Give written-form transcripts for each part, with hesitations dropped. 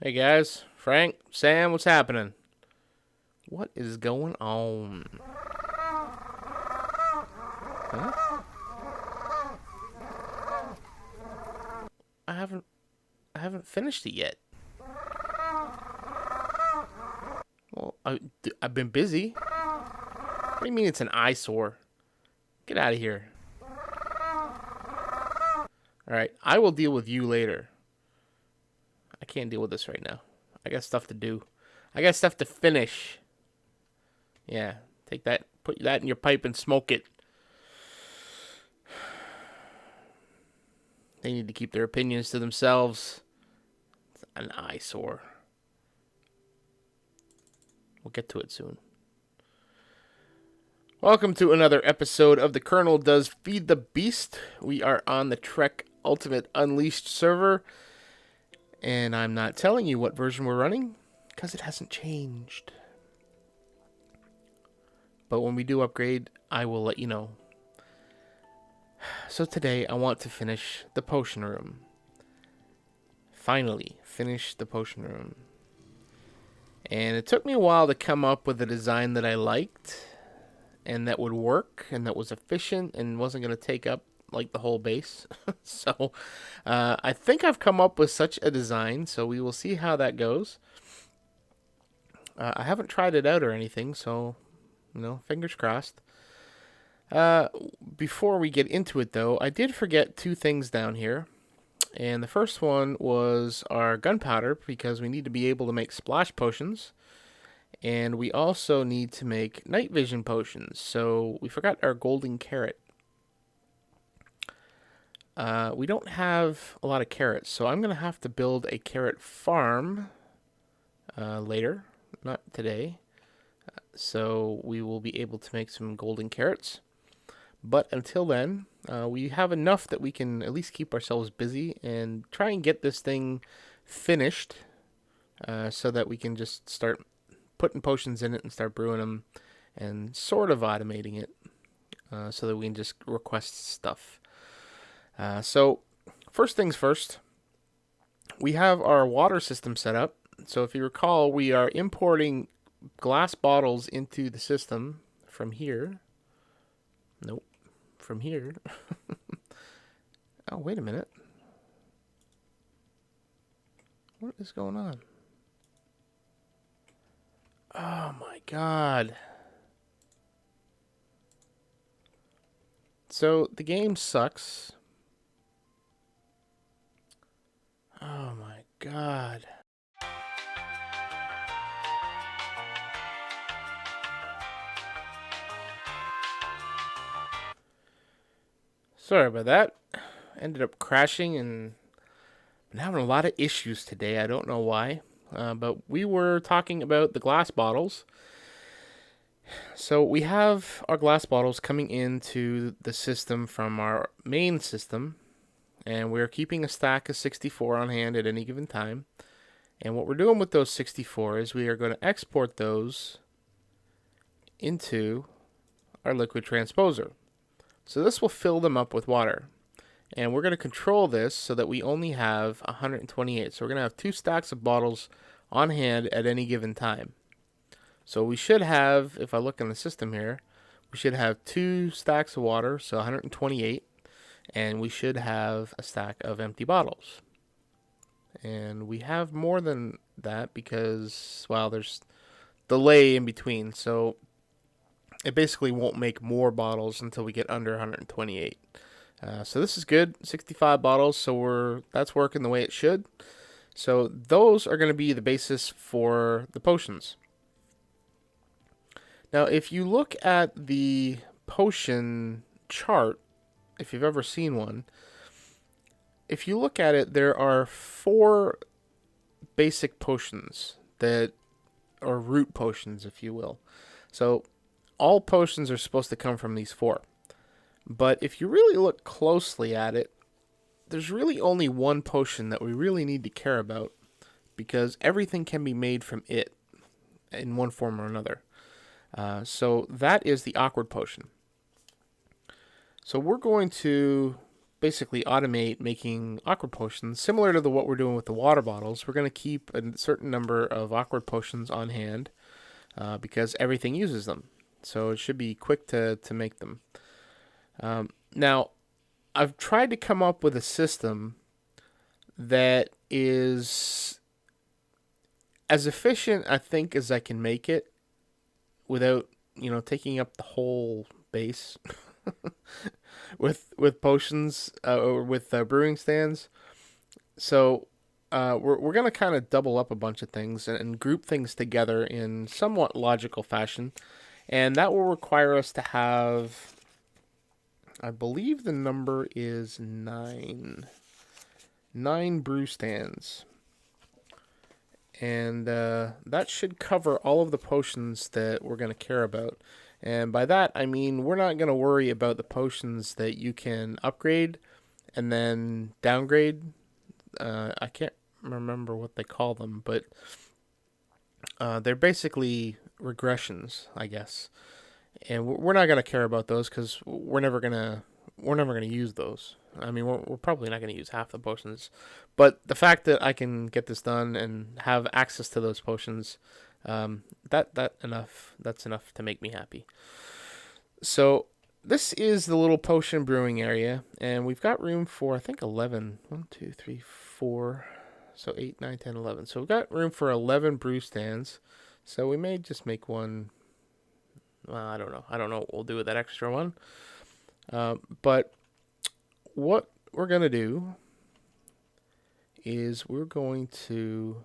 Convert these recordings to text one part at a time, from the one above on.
Hey guys, Frank, Sam, what's happening? What is going on? Huh? I haven't finished it yet. Well, I've been busy. What do you mean it's an eyesore? Get out of here. Alright, I will deal with you later. I can't deal with this right now. I got stuff to do. I got stuff to finish. Yeah, take that, put that in your pipe and smoke it. They need to keep their opinions to themselves. It's an eyesore. We'll get to it soon. Welcome to another episode of the Kerrnel Does Feed the Beast. We are on the Trek Ultimate Unleashed server. And I'm not telling you what version we're running, because it hasn't changed. But when we do upgrade, I will let you know. So today, I want to finish the potion room. Finally, finish the potion room. And it took me a while to come up with a design that I liked, and that would work, and that was efficient, and wasn't going to take up like the whole base. So I think I've come up with such a design, so we will see how that goes. I haven't tried it out or anything, so fingers crossed. Before we get into it though, I did forget two things down here, and the first one was our gunpowder, because we need to be able to make splash potions, and we also need to make night vision potions. So we forgot our golden carrot. We don't have a lot of carrots, so I'm going to have to build a carrot farm later, not today. So we will be able to make some golden carrots. But until then, we have enough that we can at least keep ourselves busy and try and get this thing finished so that we can just start putting potions in it and start brewing them and sort of automating it so that we can just request stuff. So first things first, we have our water system set up. So if you recall, we are importing glass bottles into the system from here. Nope, from here. Oh, wait a minute. What is going on? Oh my God. So the game sucks. Oh my God. Sorry about that. Ended up crashing and been having a lot of issues today. I don't know why. But we were talking about the glass bottles. So we have our glass bottles coming into the system from our main system. And we're keeping a stack of 64 on hand at any given time. And what we're doing with those 64 is we are going to export those into our liquid transposer. So this will fill them up with water. And we're going to control this so that we only have 128. So we're going to have 2 stacks of bottles on hand at any given time. So we should have, if I look in the system here, we should have 2 stacks of water, so 128. And we should have a stack of empty bottles. And we have more than that because, well, there's delay in between. So it basically won't make more bottles until we get under 128. So this is good, 65 bottles, so that's working the way it should. So those are going to be the basis for the potions. Now, if you look at the potion chart, if you've ever seen one, if you look at it, there are 4 basic potions that are root potions, if you will. So all potions are supposed to come from these 4. But if you really look closely at it, there's really only one potion that we really need to care about, because everything can be made from it in one form or another. So that is the awkward potion. So we're going to basically automate making awkward potions, similar to what we're doing with the water bottles. We're going to keep a certain number of awkward potions on hand because everything uses them. So it should be quick to make them. Now, I've tried to come up with a system that is as efficient, I think, as I can make it without, taking up the whole base with potions or with brewing stands. So we're going to kind of double up a bunch of things and group things together in somewhat logical fashion. And that will require us to have, I believe the number is 9 brew stands. And that should cover all of the potions that we're going to care about. And by that, I mean we're not going to worry about the potions that you can upgrade and then downgrade. I can't remember what they call them, but they're basically regressions, I guess. And we're not going to care about those because we're never going to use those. I mean, we're probably not going to use half the potions. But the fact that I can get this done and have access to those potions, that's enough to make me happy. So this is the little potion brewing area, and we've got room for, I think, 11. 1, 2, 3, 4. So 8, 9, 10, 11. So we've got room for 11 brew stands. So we may just make one. Well, I don't know. I don't know what we'll do with that extra one. But what we're going to do is we're going to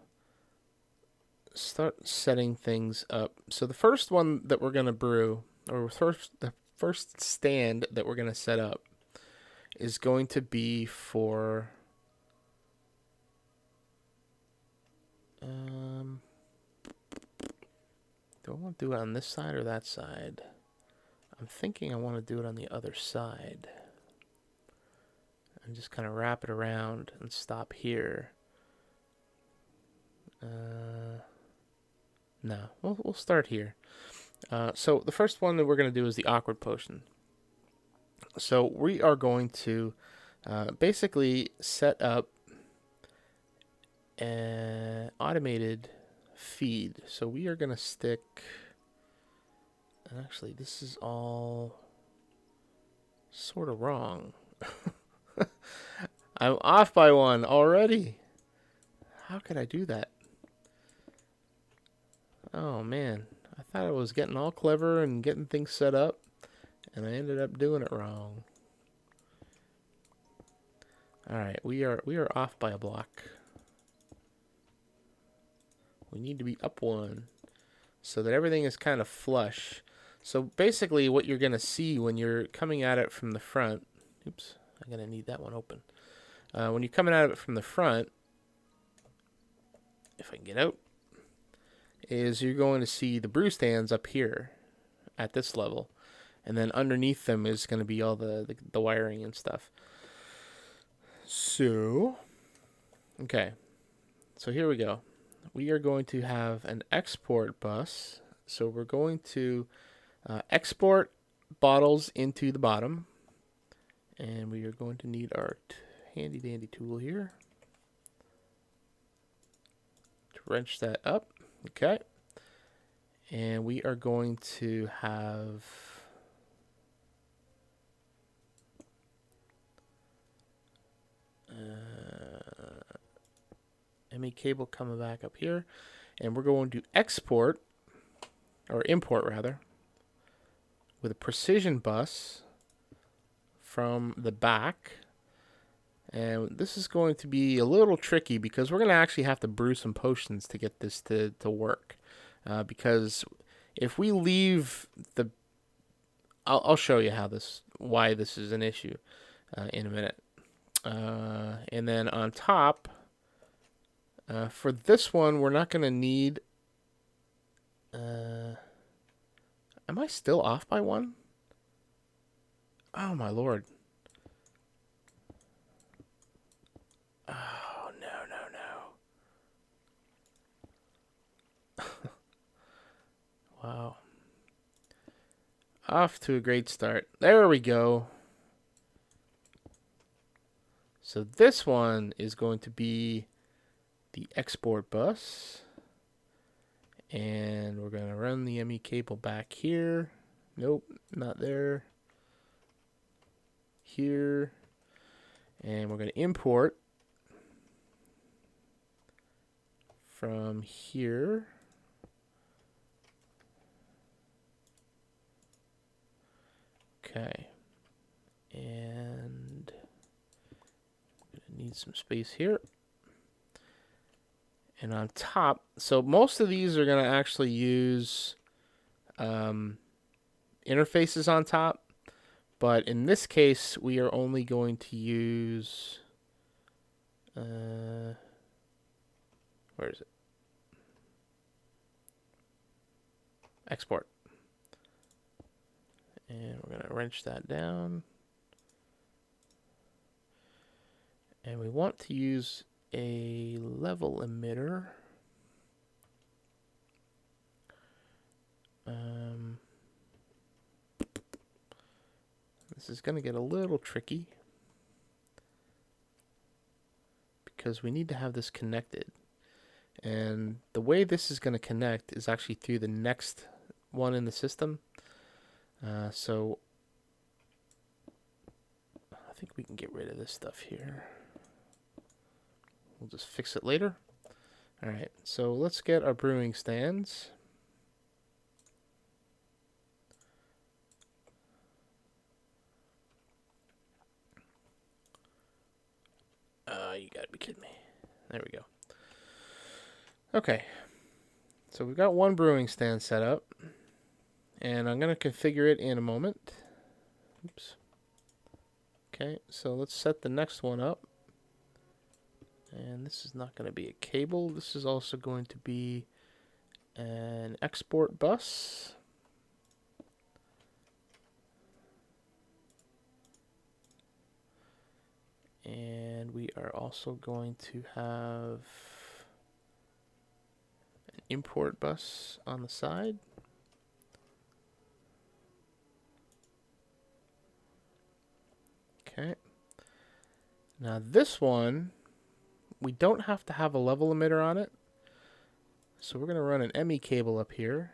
start setting things up. So the first one that we're going to brew, or the first stand that we're going to set up is going to be for do I want to do it on this side or that side? I'm thinking I want to do it on the other side. And just kind of wrap it around and stop here. No, we'll start here. So the first one that we're going to do is the awkward potion. So we are going to basically set up an automated feed. So we are going to stick, and actually this is all sort of wrong. I'm off by one already. How could I do that? Oh man, I thought I was getting all clever and getting things set up, and I ended up doing it wrong. All right, we are off by a block. We need to be up one so that everything is kind of flush. So basically what you're going to see when you're coming at it from the front, oops, I'm going to need that one open. When you're coming at it from the front, if I can get out, is you're going to see the brew stands up here at this level. And then underneath them is going to be all the wiring and stuff. So, okay. So here we go. We are going to have an export bus. So we're going to export bottles into the bottom. And we are going to need our handy dandy tool here to wrench that up. Okay. And we are going to have ME cable coming back up here, and we're going to export, or import rather, with a precision bus from the back. And this is going to be a little tricky because we're going to actually have to brew some potions to get this to work. Because if we leave the... I'll show you why this is an issue in a minute. And then on top, for this one, we're not going to need... am I still off by one? Oh, my lord. Oh, no. Wow. Off to a great start. There we go. So this one is going to be the export bus. And we're going to run the ME cable back here. Nope, not there. Here. And we're going to import from here. Okay. And I'm going to need some space here. And on top, so most of these are going to actually use interfaces on top. But in this case, we are only going to use, where is it? Export. And we're going to wrench that down. And we want to use a level emitter. This is going to get a little tricky because we need to have this connected. And the way this is going to connect is actually through the next one in the system. So I think we can get rid of this stuff here. We'll just fix it later. All right, so let's get our brewing stands. You gotta be kidding me. There we go. Okay, so we've got one brewing stand set up, and I'm gonna configure it in a moment. Oops. Okay, so let's set the next one up. And this is not going to be a cable. This is also going to be an export bus. And we are also going to have an import bus on the side. Okay. Now this one, we don't have to have a level emitter on it. So we're going to run an ME cable up here.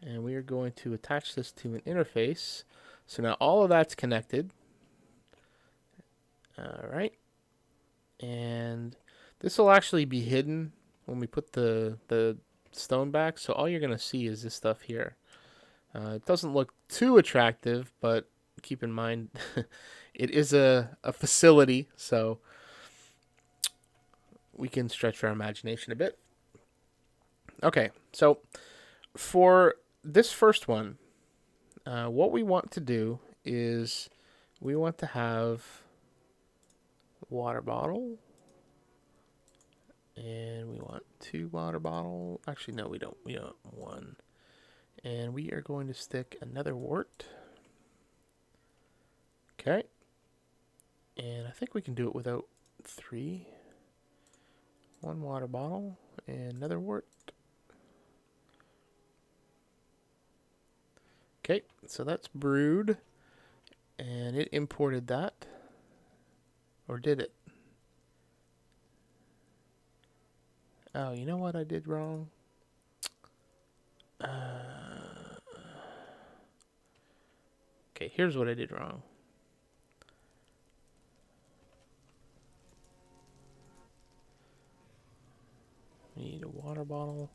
And we are going to attach this to an interface. So now all of that's connected. Alright. And this will actually be hidden when we put the stone back. So all you're going to see is this stuff here. It doesn't look too attractive, but keep in mind it is a facility. So we can stretch our imagination a bit. Okay, so for this first one, what we want to do is we want to have a water bottle, and we want 2 water bottles. Actually, no, we don't. We want 1. And we are going to stick another wart. Okay. And I think we can do it without 3. 1 water bottle and another wart. Okay, so that's brewed, and it imported that, or did it? Oh, you know what I did wrong? Okay, here's what I did wrong. We need a water bottle.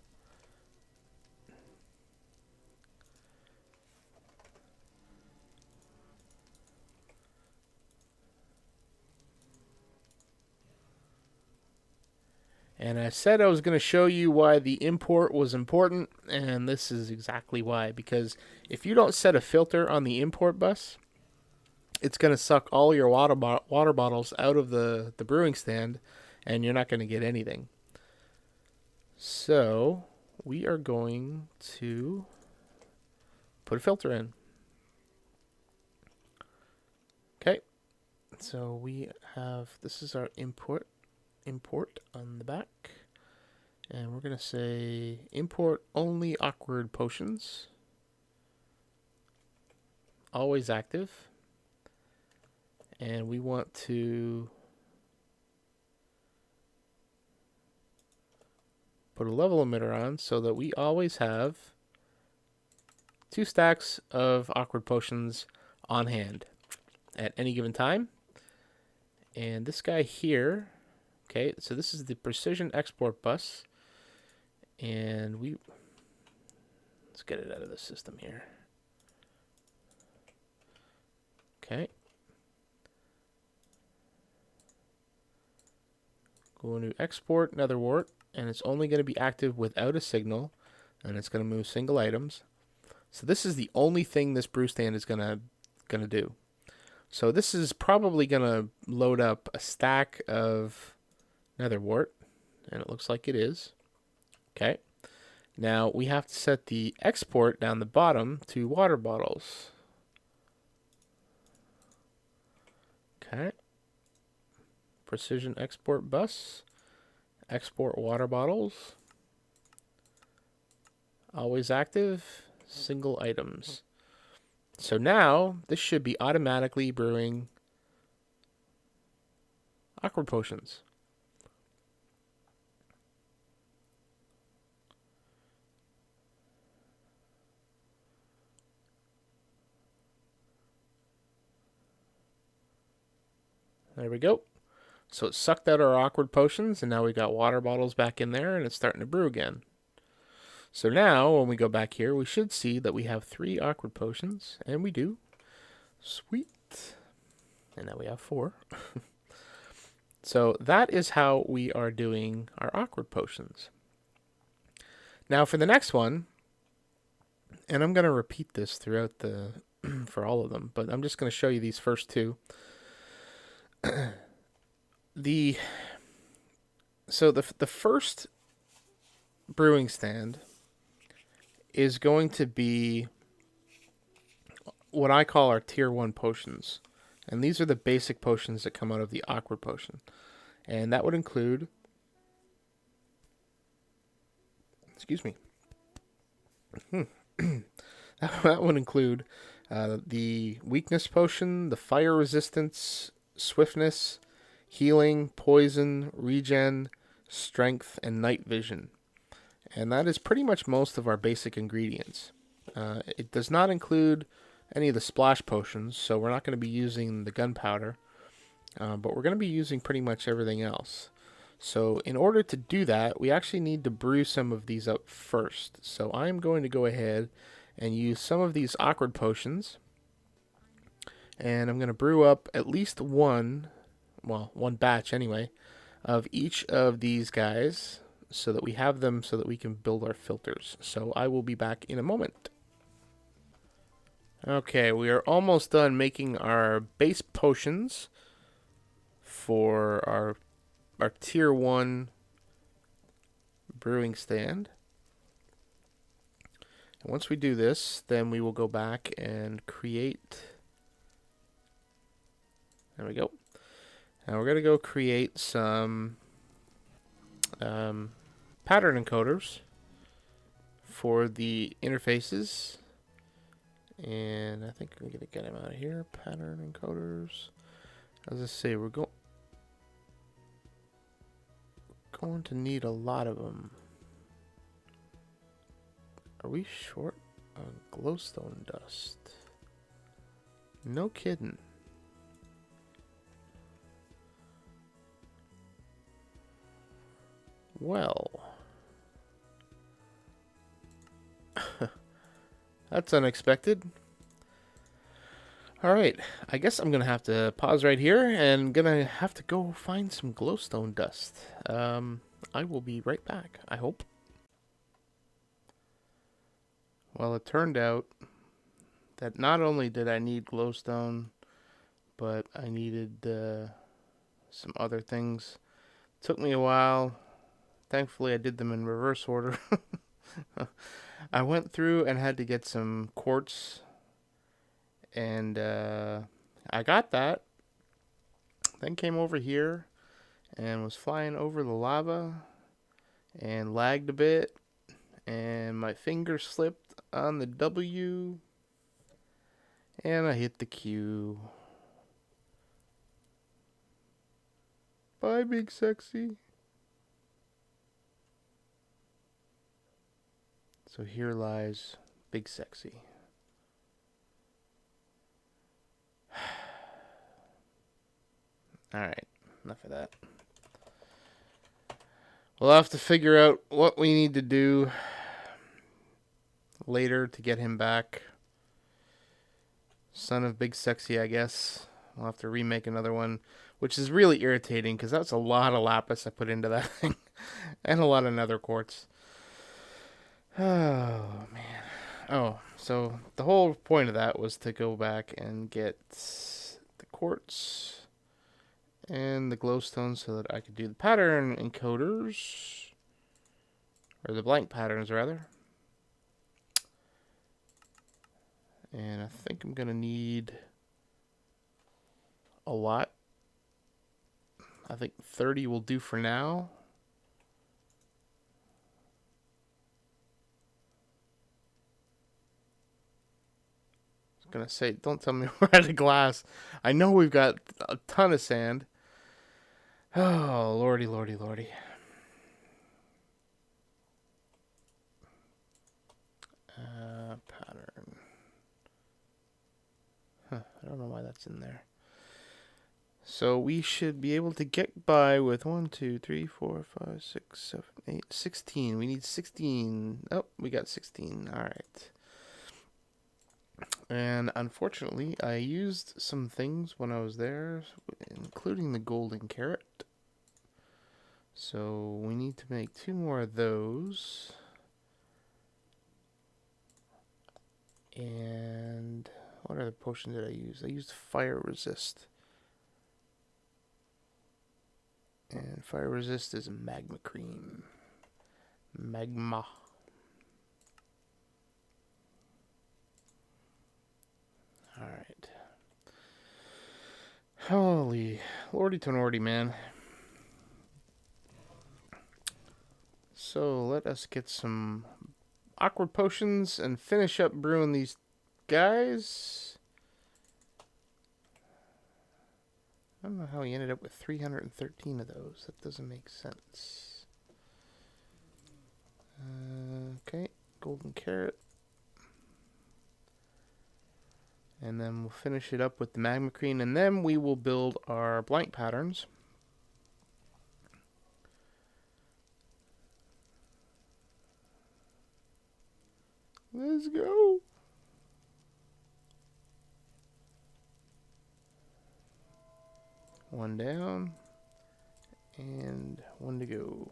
And I said I was going to show you why the import was important, and this is exactly why. Because if you don't set a filter on the import bus, it's going to suck all your water bottles out of the brewing stand, and you're not going to get anything. So we are going to put a filter in. Okay, so we have, this is our import on the back, and we're going to say import only awkward potions, always active, and we want to put a level emitter on so that we always have 2 stacks of awkward potions on hand at any given time. And this guy here, okay, so this is the precision export bus. And let's get it out of the system here. Okay. Going to export netherwart, and it's only going to be active without a signal, and it's going to move single items. So this is the only thing this brew stand is gonna do. So this is probably gonna load up a stack of netherwart, and it looks like it is. Okay. Now we have to set the export down the bottom to water bottles. Okay. Precision export bus. Export water bottles. Always active. Single items. So now this should be automatically brewing awkward potions. There we go. So it sucked out our awkward potions, and now we got water bottles back in there, and it's starting to brew again. So now, when we go back here, we should see that we have 3 awkward potions, and we do. Sweet. And now we have 4. So that is how we are doing our awkward potions. Now for the next one, and I'm going to repeat this throughout for all of them, but I'm just going to show you these first 2. The first brewing stand is going to be what I call our tier 1 potions. And these are the basic potions that come out of the awkward potion. And that would include, excuse me, that would include the weakness potion, the fire resistance, swiftness, healing, poison, regen, strength, and night vision. And that is pretty much most of our basic ingredients. It does not include any of the splash potions, so we're not going to be using the gunpowder, but we're going to be using pretty much everything else. So in order to do that, we actually need to brew some of these up first. So I'm going to go ahead and use some of these awkward potions, and I'm going to brew up at least one batch anyway, of each of these guys, so that we have them so that we can build our filters. So I will be back in a moment. Okay, we are almost done making our base potions for our tier 1 brewing stand. And once we do this, then we will go back and create. There we go. Now we're going to go create some pattern encoders for the interfaces. And I think I'm going to get them out of here. Pattern encoders. As I say, we're going to need a lot of them. Are we short on glowstone dust? No kidding. Well, that's unexpected. Alright, I guess I'm going to have to pause right here and going to have to go find some glowstone dust. I will be right back, I hope. Well, it turned out that not only did I need glowstone, but I needed some other things. It took me a while. Thankfully, I did them in reverse order. I went through and had to get some quartz, and I got that. Then came over here and was flying over the lava and lagged a bit, and my finger slipped on the W, and I hit the Q. Bye, big sexy. So here lies Big Sexy. Alright, enough of that. We'll have to figure out what we need to do later to get him back. Son of Big Sexy, I guess. We'll have to remake another one, which is really irritating because that's a lot of lapis I put into that thing. And a lot of nether quartz. Oh, man. Oh, so the whole point of that was to go back and get the quartz and the glowstone so that I could do the pattern encoders. Or the blank patterns, rather. And I think I'm going to need a lot. I think 30 will do for now. I was going to say, don't tell me we're out of glass. I know we've got a ton of sand. Oh, lordy, lordy, lordy. Pattern. Huh, I don't know why that's in there. So we should be able to get by with 1, 2, 3, 4, 5, 6, 7, 8, 16. We need 16. Oh, we got 16. All right. And unfortunately, I used some things when I was there, including the golden carrot. So we need to make 2 more of those. And what other potion did I use? I used fire resist. And fire resist is a magma cream. Magma. Alright. Holy lordy tenordy, man. So let us get some awkward potions and finish up brewing these guys. I don't know how he ended up with 313 of those. That doesn't make sense. Okay, golden carrot. And then we'll finish it up with the magma cream, and then we will build our blank patterns. Let's go. One down. And 1 to go.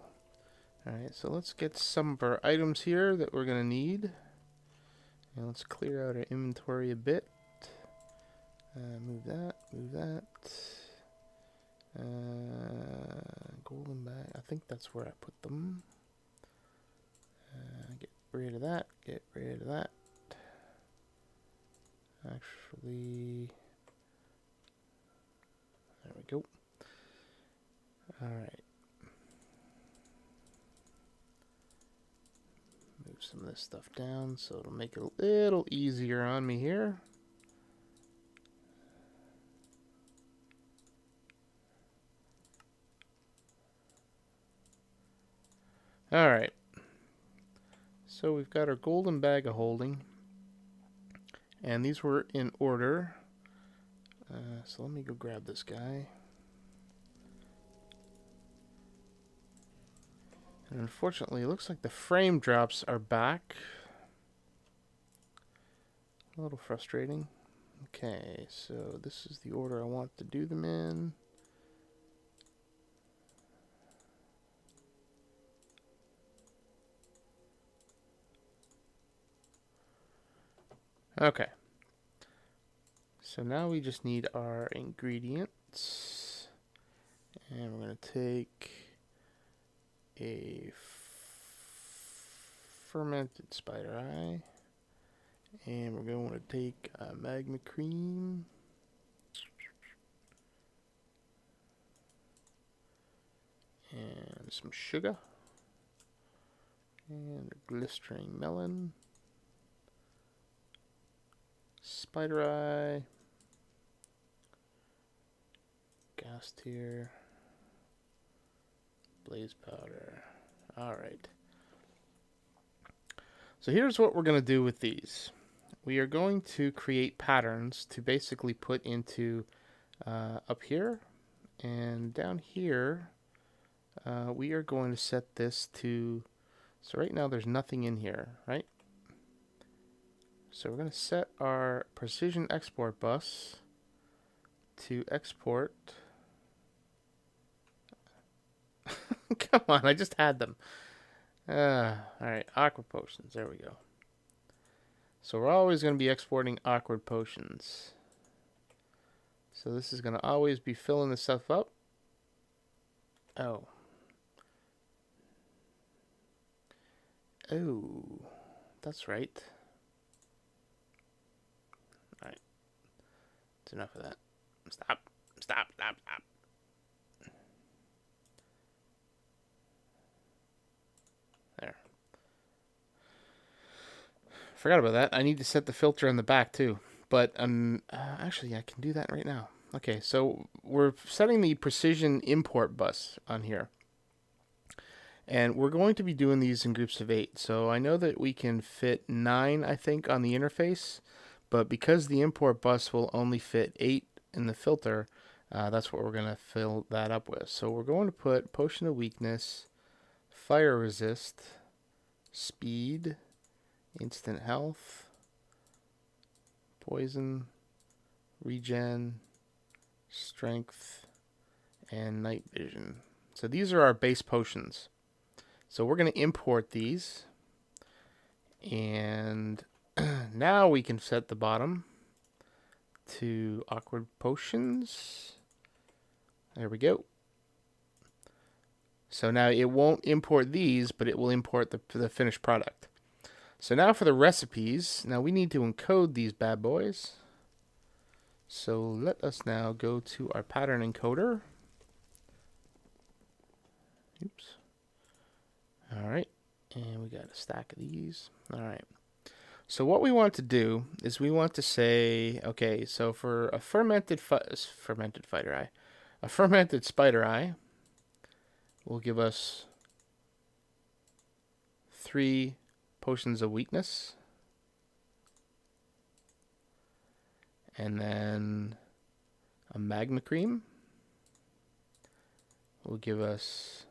Alright, so let's get some of our items here that we're going to need. And let's clear out our inventory a bit. Move that, move that. Golden bag, I think that's where I put them. Get rid of that, get rid of that. Actually, there we go. Alright. Move some of this stuff down so it'll make it a little easier on me here. Alright. So we've got our golden bag of holding. And these were in order. So let me go grab this guy. And unfortunately, it looks like the frame drops are back. A little frustrating. Okay, so this is the order I want to do them in. Okay. So now we just need our ingredients. And we're going to take a fermented spider eye. And we're going to take a magma cream. And some sugar. And a glistering melon. Spider eye. Gas tier. Blaze powder. Alright. So here's what we're going to do with these. We are going to create patterns to basically put into up here and down here. We are going to set this to, so right now there's nothing in here, right? So we're going to set our precision export bus to export. Come on, I just had them. Alright, awkward potions, there we go. So we're always going to be exporting awkward potions. So this is going to always be filling this stuff up. Oh. Oh, that's right. Alright. That's enough of that. Stop. Stop. Stop. Stop. There. Forgot about that. I need to set the filter in the back too. But actually, I can do that right now. Okay, so we're setting the precision import bus on here. And we're going to be doing these in groups of 8. So I know that we can fit 9, I think, on the interface. But because the import bus will only fit 8 in the filter, that's what we're going to fill that up with. So we're going to put potion of weakness, fire resist, speed, instant health, poison, regen, strength, and night vision. So these are our base potions. So we're going to import these, and now we can set the bottom to awkward potions. There we go. So now it won't import these, but it will import the finished product. So now for the recipes, now we need to encode these bad boys. So let us now go to our pattern encoder. Oops. All right, and we got a stack of these. All right. So what we want to do is we want to say, okay, so for a fermented spider eye will give us 3 potions of weakness. And then a magma cream will give us